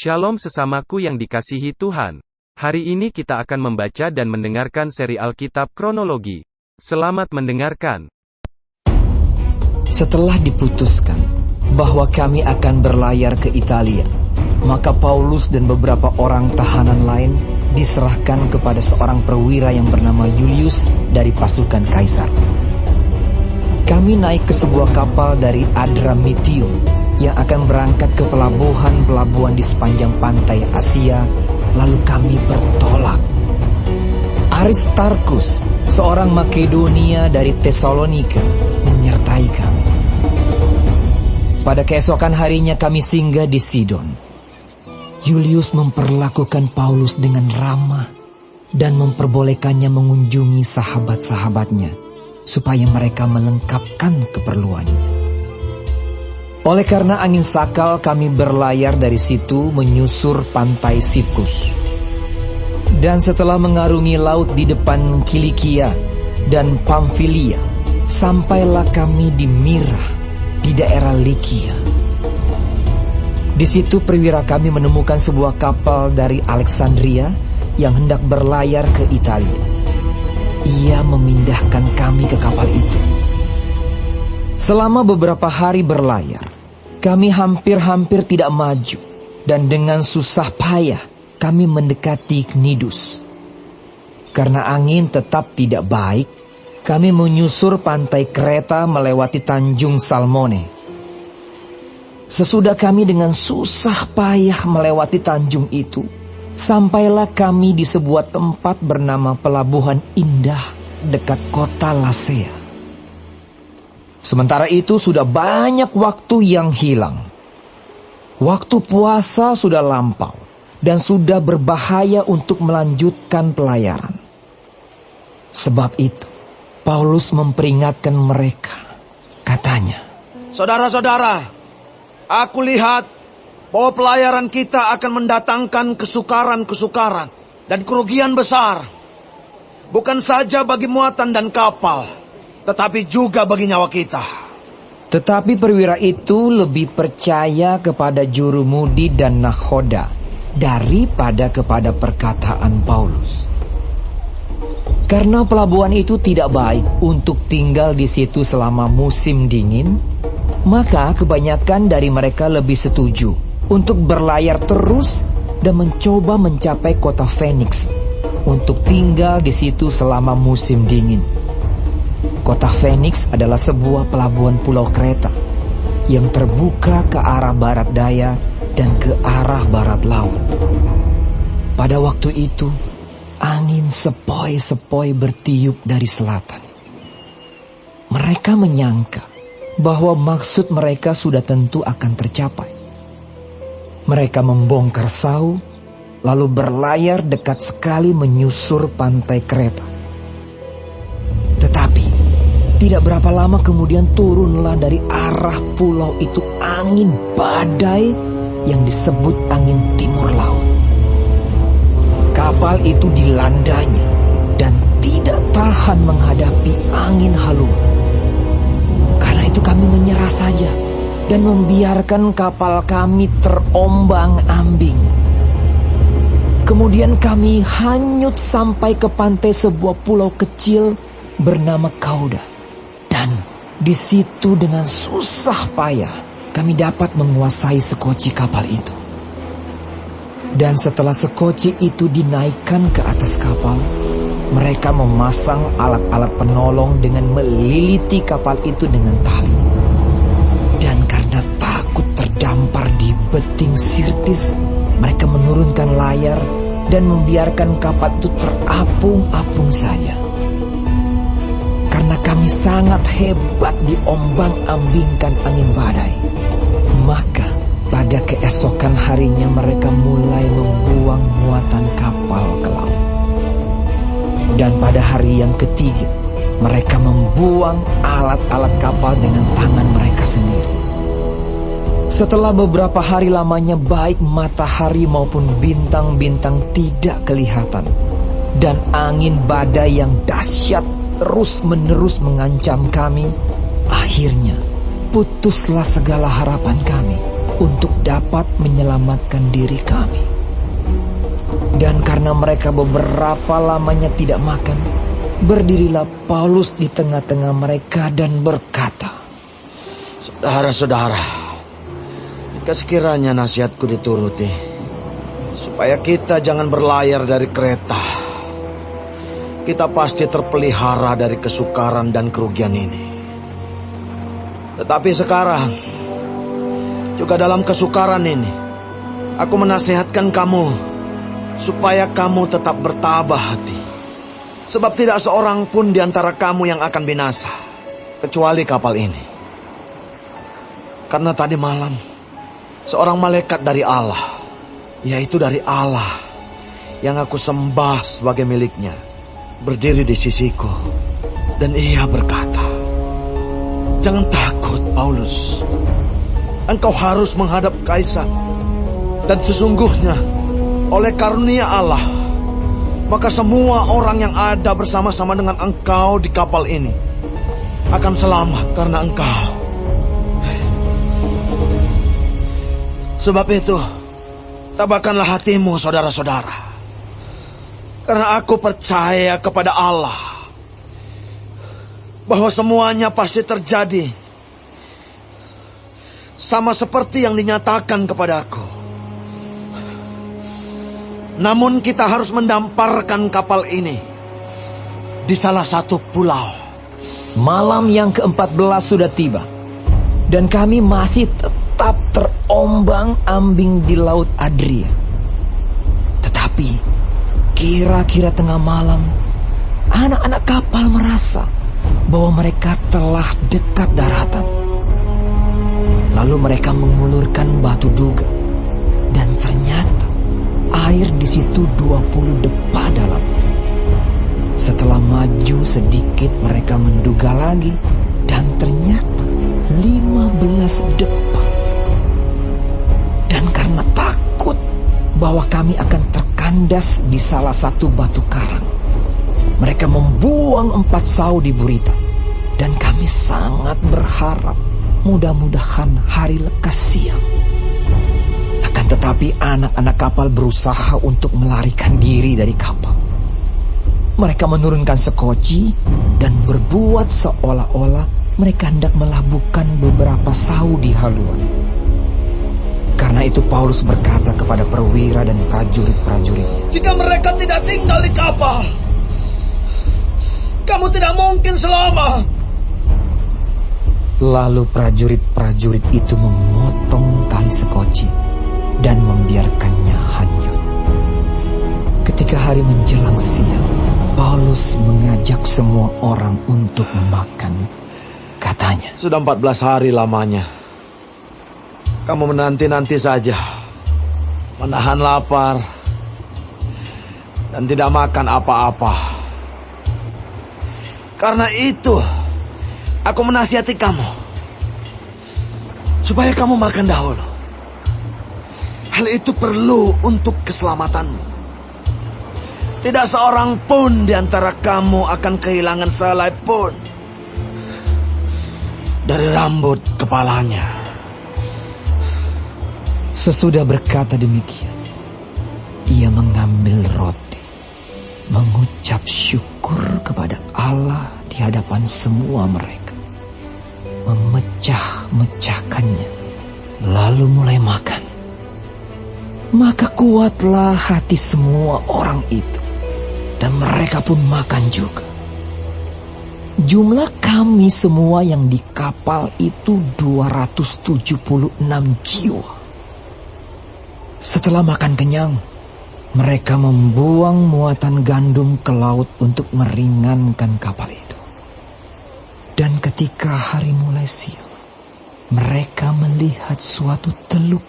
Shalom sesamaku yang dikasihi Tuhan. Hari ini kita akan membaca dan mendengarkan seri Alkitab Kronologi. Selamat mendengarkan. Setelah diputuskan bahwa kami akan berlayar ke Italia, maka Paulus dan beberapa orang tahanan lain diserahkan kepada seorang perwira yang bernama Julius dari pasukan Kaisar. Kami naik ke sebuah kapal dari Adramyttium yang akan berangkat ke pelabuhan-pelabuhan di sepanjang pantai Asia, lalu kami bertolak. Aristarkus, seorang Makedonia dari Tesalonika, menyertai kami. Pada keesokan harinya kami singgah di Sidon. Julius memperlakukan Paulus dengan ramah dan memperbolehkannya mengunjungi sahabat-sahabatnya supaya mereka melengkapkan keperluannya. Oleh karena angin sakal, kami berlayar dari situ menyusur pantai Siprus. Dan setelah mengarungi laut di depan Kilikia dan Pamfilia, sampailah kami di Mira, di daerah Likia. Di situ perwira kami menemukan sebuah kapal dari Alexandria yang hendak berlayar ke Italia. Ia memindahkan kami ke kapal itu. Selama beberapa hari berlayar, kami hampir-hampir tidak maju, dan dengan susah payah kami mendekati Knidus. Karena angin tetap tidak baik, kami menyusur pantai Kreta melewati Tanjung Salmone. Sesudah kami dengan susah payah melewati tanjung itu, sampailah kami di sebuah tempat bernama Pelabuhan Indah dekat kota Lasea. Sementara itu sudah banyak waktu yang hilang. Waktu puasa sudah lampau dan sudah berbahaya untuk melanjutkan pelayaran. Sebab itu, Paulus memperingatkan mereka. Katanya, "Saudara-saudara, aku lihat bahwa pelayaran kita akan mendatangkan kesukaran-kesukaran dan kerugian besar. Bukan saja bagi muatan dan kapal, tetapi juga bagi nyawa kita." Tetapi perwira itu lebih percaya kepada jurumudi dan nakhoda daripada kepada perkataan Paulus. Karena pelabuhan itu tidak baik untuk tinggal di situ selama musim dingin, maka kebanyakan dari mereka lebih setuju untuk berlayar terus dan mencoba mencapai kota Phoenix untuk tinggal di situ selama musim dingin. Kota Phoenix adalah sebuah pelabuhan pulau Kreta yang terbuka ke arah barat daya dan ke arah barat laut. Pada waktu itu, angin sepoi-sepoi bertiup dari selatan. Mereka menyangka bahwa maksud mereka sudah tentu akan tercapai. Mereka membongkar sau, lalu berlayar dekat sekali menyusur pantai Kreta. Tetapi tidak berapa lama kemudian turunlah dari arah pulau itu angin badai yang disebut angin timur laut. Kapal itu dilandanya dan tidak tahan menghadapi angin haluan. Karena itu kami menyerah saja dan membiarkan kapal kami terombang-ambing. Kemudian kami hanyut sampai ke pantai sebuah pulau kecil bernama Kauda. Dan di situ dengan susah payah kami dapat menguasai sekoci kapal itu. Dan setelah sekoci itu dinaikkan ke atas kapal, mereka memasang alat-alat penolong dengan meliliti kapal itu dengan tali. Dan karena takut terdampar di beting Sirtis, mereka menurunkan layar dan membiarkan kapal itu terapung-apung saja. Karena kami sangat hebat diombang-ambingkan angin badai, maka pada keesokan harinya mereka mulai membuang muatan kapal ke laut. Dan pada hari yang ketiga, mereka membuang alat-alat kapal dengan tangan mereka sendiri. Setelah beberapa hari lamanya baik matahari maupun bintang-bintang tidak kelihatan, dan angin badai yang dahsyat terus-menerus mengancam kami, akhirnya putuslah segala harapan kami untuk dapat menyelamatkan diri kami. Dan karena mereka beberapa lamanya tidak makan, berdirilah Paulus di tengah-tengah mereka dan berkata, "Saudara-saudara, jika sekiranya nasihatku dituruti, supaya kita jangan berlayar dari kereta, kita pasti terpelihara dari kesukaran dan kerugian ini. Tetapi sekarang, juga dalam kesukaran ini, aku menasihatkan kamu, supaya kamu tetap bertabah hati. Sebab tidak seorang pun di antara kamu yang akan binasa, kecuali kapal ini. Karena tadi malam, seorang malaikat dari Allah, yaitu dari Allah, yang aku sembah sebagai miliknya, berdiri di sisiku, dan ia berkata, 'Jangan takut, Paulus. Engkau harus menghadap Kaisar. Dan sesungguhnya, oleh karunia Allah, maka semua orang yang ada bersama-sama dengan engkau di kapal ini akan selamat karena engkau. Sebab itu, tabahkanlah hatimu, saudara-saudara. Karena aku percaya kepada Allah, bahwa semuanya pasti terjadi sama seperti yang dinyatakan kepadaku. Namun kita harus mendamparkan kapal ini di salah satu pulau. Malam yang ke-14 sudah tiba, dan kami masih tetap terombang-ambing di Laut Adria. Tetapi kira-kira tengah malam, anak-anak kapal merasa bahwa mereka telah dekat daratan. Lalu mereka mengulurkan batu duga, dan ternyata air di situ 20 depa dalam. Setelah maju sedikit, mereka menduga lagi, dan ternyata 15 depa. Dan karena takut bahwa kami akan terkandas di salah satu batu karang, mereka membuang 4 sau di Burita. Dan kami sangat berharap mudah-mudahan hari lekas siang. Akan tetapi anak-anak kapal berusaha untuk melarikan diri dari kapal. Mereka menurunkan sekoci dan berbuat seolah-olah mereka hendak melabuhkan beberapa sau di haluan. Karena itu Paulus berkata kepada perwira dan prajurit-prajuritnya, "Jika mereka tidak tinggal di kapal, kamu tidak mungkin selamat." Lalu prajurit-prajurit itu memotong tali sekoci dan membiarkannya hanyut. Ketika hari menjelang siang, Paulus mengajak semua orang untuk makan. Katanya, "Sudah 14 hari lamanya kamu menanti-nanti saja, menahan lapar, dan tidak makan apa-apa. Karena itu, aku menasihati kamu, supaya kamu makan dahulu. Hal itu perlu untuk keselamatanmu. Tidak seorang pun di antara kamu akan kehilangan sehelai pun dari rambut kepalanya." sesudah berkata demikian, ia mengambil roti, mengucap syukur kepada Allah di hadapan semua mereka, memecah-mecahkannya, lalu mulai makan. Maka kuatlah hati semua orang itu, dan mereka pun makan juga. Jumlah kami semua yang di kapal itu 276 jiwa. Setelah makan kenyang, mereka membuang muatan gandum ke laut untuk meringankan kapal itu. Dan ketika hari mulai siang, mereka melihat suatu teluk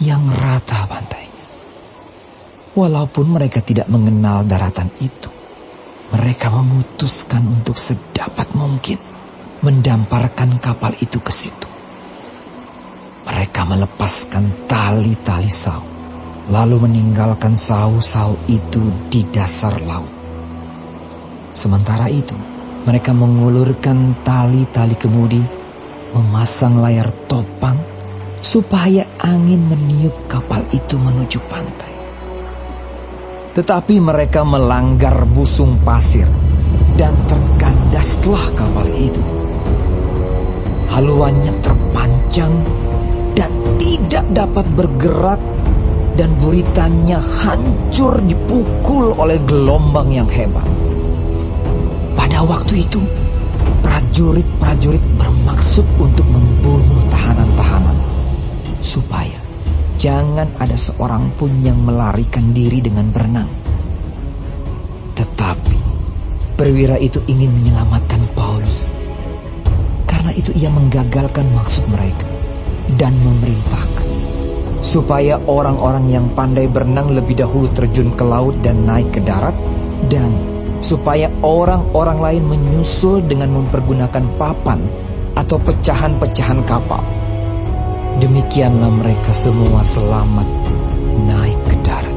yang rata pantainya. Walaupun mereka tidak mengenal daratan itu, mereka memutuskan untuk sedapat mungkin mendamparkan kapal itu ke situ. Mereka melepaskan tali-tali sau, lalu meninggalkan sau-sau itu di dasar laut. Sementara itu, mereka mengulurkan tali-tali kemudi, memasang layar topang, supaya angin meniup kapal itu menuju pantai. Tetapi mereka melanggar busung pasir dan terkandaslah kapal itu. Haluannya terpancang dan tidak dapat bergerak, dan buritannya hancur dipukul oleh gelombang yang hebat. Pada waktu itu, prajurit-prajurit bermaksud untuk membunuh tahanan-tahanan, supaya jangan ada seorang pun yang melarikan diri dengan berenang. Tetapi perwira itu ingin menyelamatkan Paulus. Karena itu ia menggagalkan maksud mereka dan memerintahkan supaya orang-orang yang pandai berenang lebih dahulu terjun ke laut dan naik ke darat, dan supaya orang-orang lain menyusul dengan mempergunakan papan atau pecahan-pecahan kapal. Demikianlah mereka semua selamat naik ke darat.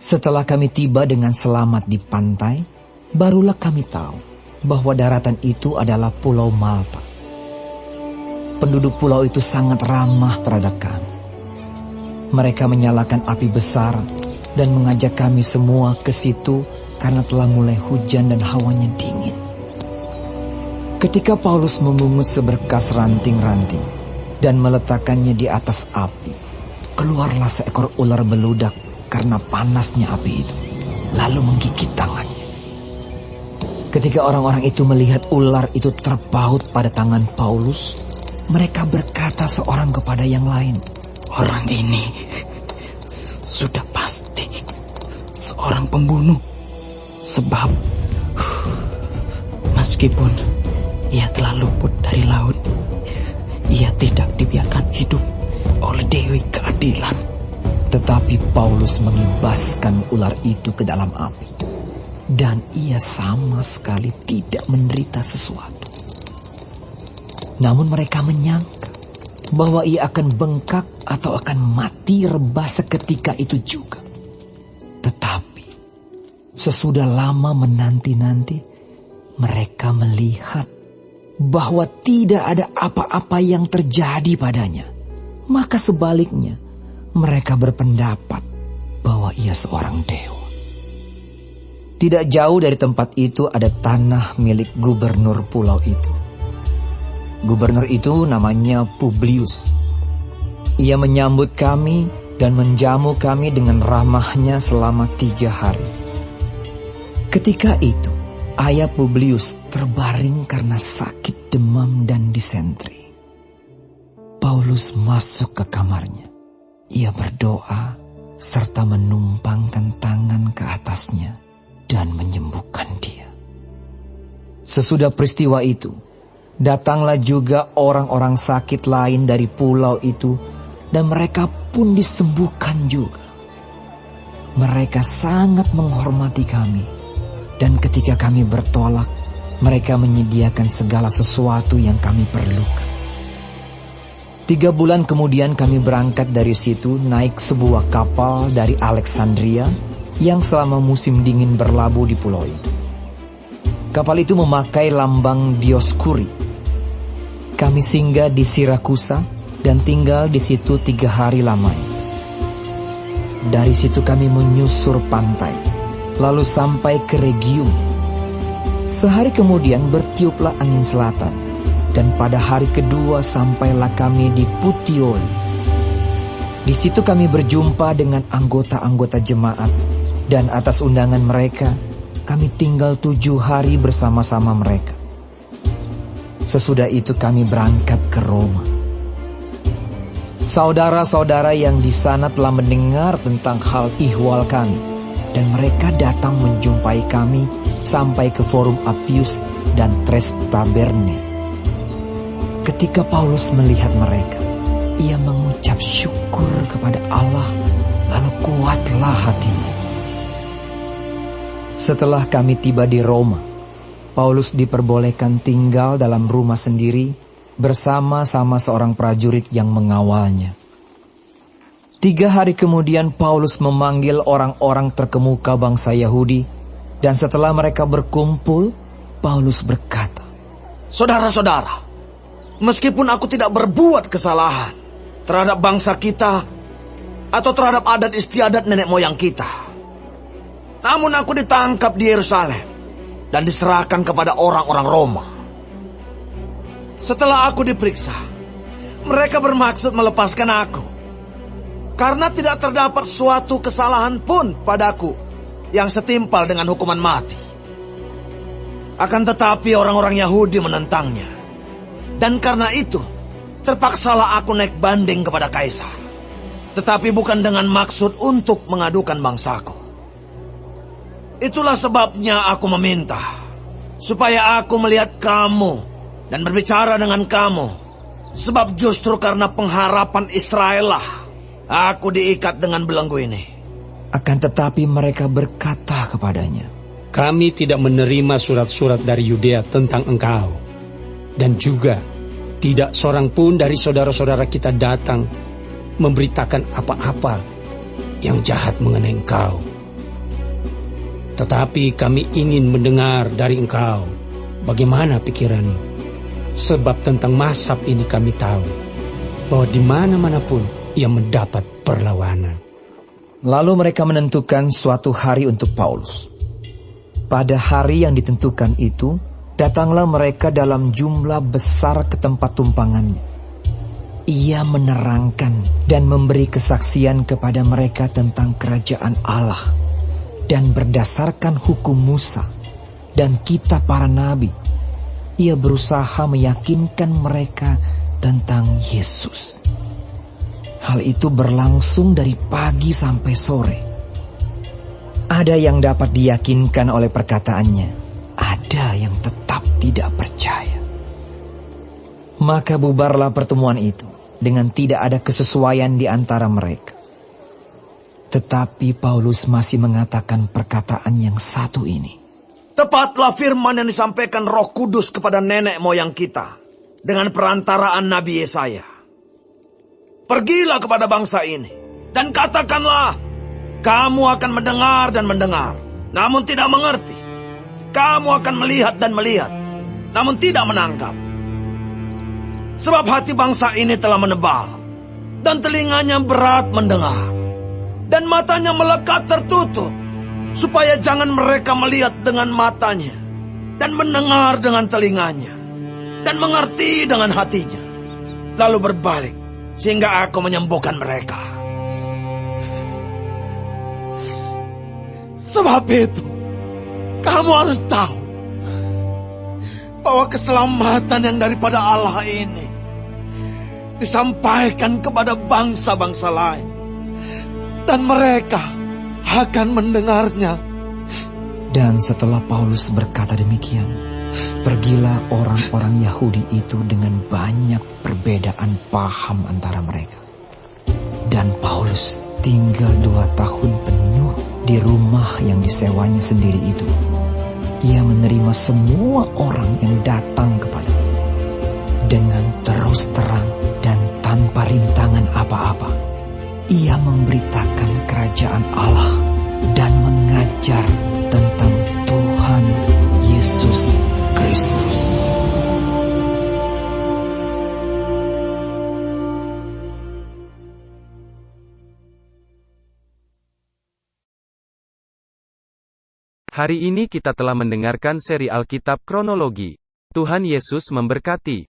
Setelah kami tiba dengan selamat di pantai, barulah kami tahu bahwa daratan itu adalah Pulau Malta. Penduduk pulau itu sangat ramah terhadap kami. Mereka menyalakan api besar dan mengajak kami semua ke situ karena telah mulai hujan dan hawanya dingin. Ketika Paulus memungut seberkas ranting-ranting dan meletakkannya di atas api, keluarlah seekor ular beludak karena panasnya api itu, lalu menggigit tangannya. Ketika orang-orang itu melihat ular itu terpaut pada tangan Paulus, mereka berkata seorang kepada yang lain, "Orang ini sudah pasti seorang pembunuh, sebab meskipun ia telah luput dari laut, ia tidak dibiarkan hidup oleh Dewi Keadilan." Tetapi Paulus mengibaskan ular itu ke dalam api, dan ia sama sekali tidak menderita sesuatu. Namun mereka menyangka bahwa ia akan bengkak atau akan mati rebah seketika itu juga. Tetapi sesudah lama menanti-nanti, mereka melihat bahwa tidak ada apa-apa yang terjadi padanya. Maka sebaliknya, mereka berpendapat bahwa ia seorang dewa. Tidak jauh dari tempat itu ada tanah milik gubernur pulau itu. Gubernur itu namanya Publius. Ia menyambut kami dan menjamu kami dengan ramahnya selama 3 hari. Ketika itu, ayah Publius terbaring karena sakit demam dan disentri. Paulus masuk ke kamarnya. Ia berdoa serta menumpangkan tangan ke atasnya dan menyembuhkan dia. Sesudah peristiwa itu, datanglah juga orang-orang sakit lain dari pulau itu, dan mereka pun disembuhkan juga. Mereka sangat menghormati kami, dan ketika kami bertolak, mereka menyediakan segala sesuatu yang kami perlukan. 3 bulan kemudian kami berangkat dari situ naik sebuah kapal dari Alexandria yang selama musim dingin berlabuh di pulau itu. Kapal itu memakai lambang Dioskuri. Kami singgah di Sirakusa dan tinggal di situ 3 hari lamanya. Dari situ kami menyusur pantai, lalu sampai ke Rhegium. Sehari kemudian bertiuplah angin selatan, dan pada hari kedua sampailah kami di Puteoli. Di situ kami berjumpa dengan anggota-anggota jemaat, dan atas undangan mereka, kami tinggal 7 hari bersama-sama mereka. Sesudah itu kami berangkat ke Roma. Saudara-saudara yang di sana telah mendengar tentang hal ihwal kami, dan mereka datang menjumpai kami sampai ke Forum Appius dan Tres Taberne. Ketika Paulus melihat mereka, ia mengucap syukur kepada Allah, lalu kuatlah hatinya. Setelah kami tiba di Roma, Paulus diperbolehkan tinggal dalam rumah sendiri bersama-sama seorang prajurit yang mengawalnya. 3 hari kemudian Paulus memanggil orang-orang terkemuka bangsa Yahudi, dan setelah mereka berkumpul, Paulus berkata, Saudara-saudara, meskipun aku tidak berbuat kesalahan terhadap bangsa kita atau terhadap adat istiadat nenek moyang kita, namun aku ditangkap di Yerusalem dan diserahkan kepada orang-orang Roma. Setelah aku diperiksa, mereka bermaksud melepaskan aku, karena tidak terdapat suatu kesalahan pun padaku yang setimpal dengan hukuman mati. Akan tetapi orang-orang Yahudi menentangnya, dan karena itu terpaksalah aku naik banding kepada Kaisar, tetapi bukan dengan maksud untuk mengadukan bangsaku. Itulah sebabnya aku meminta supaya aku melihat kamu dan berbicara dengan kamu, sebab justru karena pengharapan Israel lah aku diikat dengan belenggu ini. Akan tetapi mereka berkata kepadanya, Kami tidak menerima surat-surat dari Yudea tentang engkau, dan juga tidak seorang pun dari saudara-saudara kita datang memberitakan apa-apa yang jahat mengenai engkau. Tetapi kami ingin mendengar dari engkau bagaimana pikiranmu, sebab tentang Mazhab ini kami tahu bahwa di mana-mana pun ia mendapat perlawanan. Lalu mereka menentukan suatu hari untuk Paulus. Pada hari yang ditentukan itu, datanglah mereka dalam jumlah besar ke tempat tumpangannya. Ia menerangkan dan memberi kesaksian kepada mereka tentang kerajaan Allah, dan berdasarkan hukum Musa dan kitab para nabi, ia berusaha meyakinkan mereka tentang Yesus. Hal itu berlangsung dari pagi sampai sore. Ada yang dapat diyakinkan oleh perkataannya, ada yang tetap tidak percaya. Maka bubarlah pertemuan itu dengan tidak ada kesesuaian di antara mereka. Tetapi Paulus masih mengatakan perkataan yang satu ini. Tepatlah firman yang disampaikan Roh Kudus kepada nenek moyang kita dengan perantaraan Nabi Yesaya. Pergilah kepada bangsa ini dan katakanlah, kamu akan mendengar dan mendengar, namun tidak mengerti. Kamu akan melihat dan melihat, namun tidak menangkap. Sebab hati bangsa ini telah menebal, dan telinganya berat mendengar, dan matanya melekat tertutup, supaya jangan mereka melihat dengan matanya, dan mendengar dengan telinganya, dan mengerti dengan hatinya, lalu berbalik, sehingga aku menyembuhkan mereka. Sebab itu, kamu harus tahu bahwa keselamatan yang daripada Allah ini disampaikan kepada bangsa-bangsa lain, dan mereka akan mendengarnya. Dan setelah Paulus berkata demikian, pergilah orang-orang Yahudi itu dengan banyak perbedaan paham antara mereka. Dan Paulus tinggal 2 tahun penuh di rumah yang disewanya sendiri itu. Ia menerima semua orang yang datang kepadanya dengan terus terang dan tanpa rintangan apa-apa. Ia memberitakan kerajaan Allah dan mengajar tentang Tuhan Yesus Kristus. Hari ini kita telah mendengarkan seri Alkitab Kronologi. Tuhan Yesus memberkati.